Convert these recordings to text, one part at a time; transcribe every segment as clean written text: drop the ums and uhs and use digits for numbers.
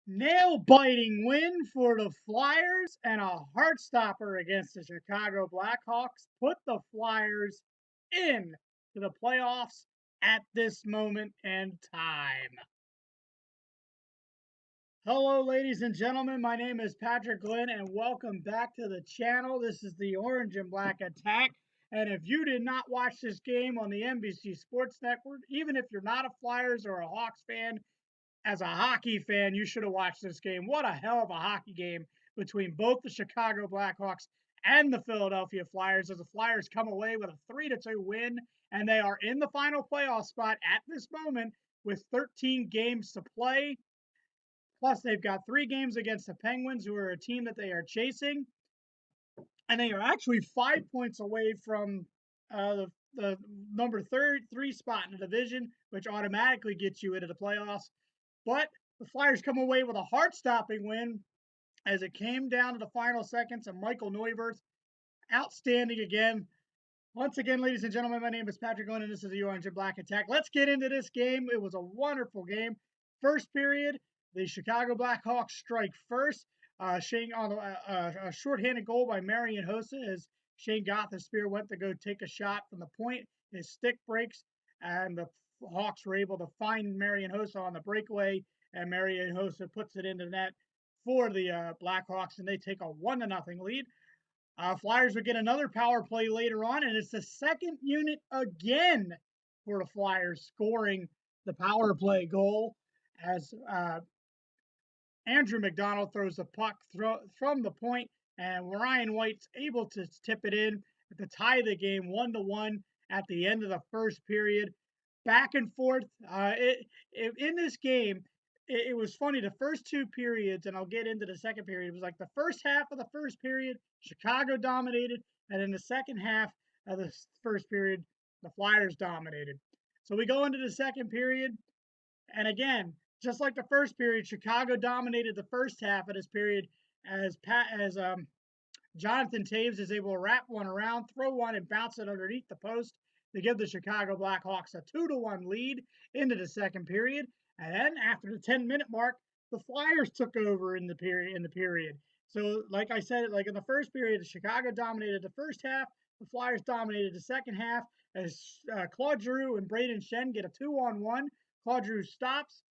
Nail-biting win for the Flyers and a heart-stopper against the Chicago Blackhawks put the Flyers in to the playoffs at this moment in time. Hello, ladies and gentlemen. My name is Patrick Glenn, and welcome back to the channel. This is the Orange and Black Attack. And if you did not watch this game on the NBC Sports Network, even if you're not a Flyers or a Hawks fan, as a hockey fan, you should have watched this game. What a hell of a hockey game between both the Chicago Blackhawks and the Philadelphia Flyers, as the Flyers come away with a 3-2 win, and they are in the final playoff spot at this moment with 13 games to play. Plus, they've got 3 games against the Penguins, who are a team that they are chasing, and they are actually 5 points away from the number three spot in the division, which automatically gets you into the playoffs. But the Flyers come away with a heart-stopping win as it came down to the final seconds, and Michael Neuwirth, outstanding again. Once again, ladies and gentlemen, my name is Patrick Glenn, and this is the Orange and Black Attack. Let's get into this game. It was a wonderful game. First period, the Chicago Blackhawks strike first. Shane on a shorthanded goal by Marian Hossa as Shane Gothensphere went to go take a shot from the point. His stick breaks, and the Hawks were able to find Marian Hossa on the breakaway, and Marian Hossa puts it into net for the Blackhawks, and they take a 1-0 lead. Flyers would get another power play later on, and it's the second unit again for the Flyers scoring the power play goal as Andrew McDonald throws the puck from the point, and Ryan White's able to tip it in to tie the game 1-1 at the end of the first period. Back and forth. In this game, it was funny. The first 2 periods, and I'll get into the second period, it was like the first half of the first period, Chicago dominated, and in the second half of the first period, the Flyers dominated. So we go into the second period, and again, just like the first period, Chicago dominated the first half of this period as Jonathan Taves is able to wrap one around, throw one, and bounce it underneath the post to give the Chicago Blackhawks a 2-1 lead into the second period. And then after the 10-minute mark, the Flyers took over in the period. So, like I said, like in the first period, Chicago dominated the first half. The Flyers dominated the second half as Claude Giroux and Braden Shen get a 2-on-1. Claude Giroux stops,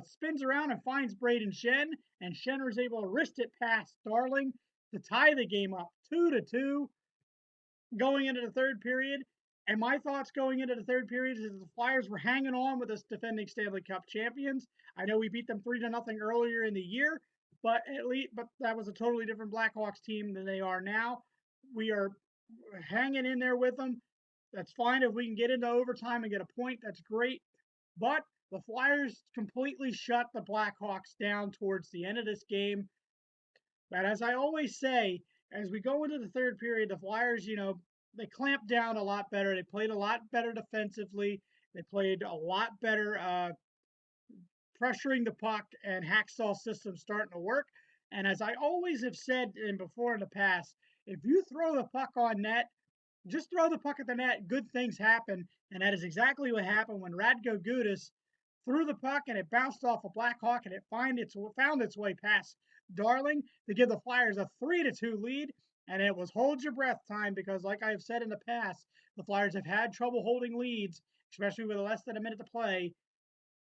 spins around and finds Braden Shen, and Shen is able to wrist it past Darling to tie the game up 2-2 going into the third period. And my thoughts going into the third period is the Flyers were hanging on with us defending Stanley Cup champions. I know we beat them 3-0 earlier in the year, but that was a totally different Blackhawks team than they are now. We are hanging in there with them. That's fine if we can get into overtime and get a point. That's great. But the Flyers completely shut the Blackhawks down towards the end of this game. But as I always say, as we go into the third period, the Flyers, they clamped down a lot better. They played a lot better defensively. They played a lot better pressuring the puck, and Hacksaw system starting to work. And as I always have said before in the past, if you throw the puck on net, just throw the puck at the net, good things happen. And that is exactly what happened when Radko Gudas threw the puck and it bounced off a Blackhawk and it found its way past Darling to give the Flyers a 3-2 lead. And it was hold your breath time because, like I've said in the past, the Flyers have had trouble holding leads, especially with less than a minute to play.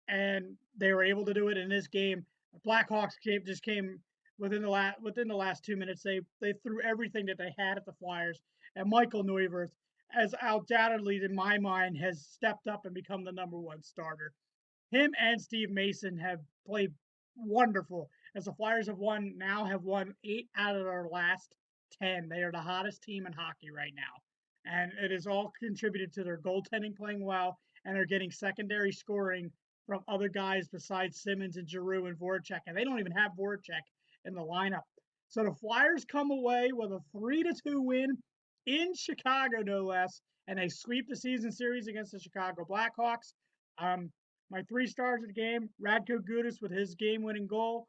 And they were able to do it in this game. The Blackhawks came within the last 2 minutes. They threw everything that they had at the Flyers, and Michael Neuwirth, as undoubtedly in my mind, has stepped up and become the #1 starter. Him and Steve Mason have played wonderful as the Flyers have won 8 out of their last 10. They are the hottest team in hockey right now. And it is all contributed to their goaltending playing well, and they're getting secondary scoring from other guys besides Simmons and Giroux and Voracek. And they don't even have Voracek in the lineup. So the Flyers come away with a 3-2 win in Chicago, no less, and they sweep the season series against the Chicago Blackhawks. My 3 stars of the game, Radko Gudas with his game-winning goal.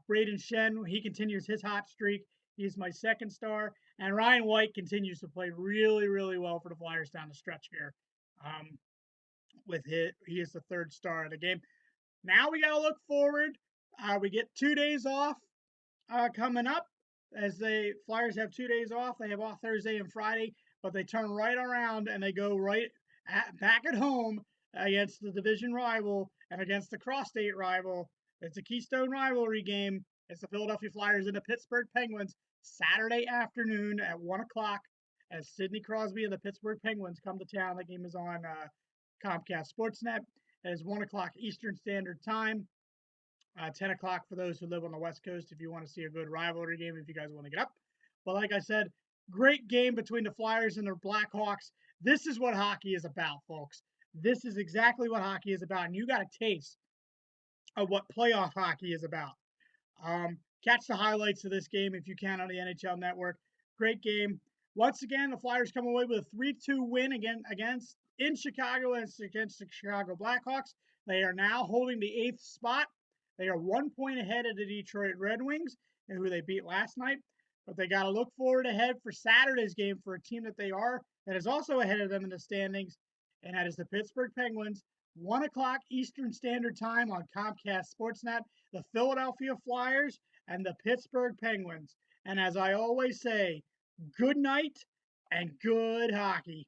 Braden Shen, he continues his hot streak. He's my 2nd star. And Ryan White continues to play really, really well for the Flyers down the stretch here. He is the 3rd star of the game. Now we got to look forward We get 2 days off coming up, as the Flyers have 2 days off. They have off Thursday and Friday, but they turn right around and they go back at home against the division rival and against the cross-state rival. It's a Keystone rivalry game. It's the Philadelphia Flyers and the Pittsburgh Penguins Saturday afternoon at 1 o'clock. As Sidney Crosby and the Pittsburgh Penguins come to town, the game is on Comcast Sportsnet. It is 1 o'clock Eastern Standard Time. 10 o'clock for those who live on the West Coast if you want to see a good rivalry game, if you guys want to get up. But like I said, great game between the Flyers and the Blackhawks. This is what hockey is about, folks. This is exactly what hockey is about. And you got a taste of what playoff hockey is about. Catch the highlights of this game if you can on the NHL Network. Great game. Once again, the Flyers come away with a 3-2 win against in Chicago against the Chicago Blackhawks. They are now holding the 8th spot. They are 1 point ahead of the Detroit Red Wings, who they beat last night. But they got to look forward ahead for Saturday's game for a team that is also ahead of them in the standings, and that is the Pittsburgh Penguins. 1 o'clock Eastern Standard Time on Comcast Sportsnet. The Philadelphia Flyers and the Pittsburgh Penguins. And as I always say, good night and good hockey.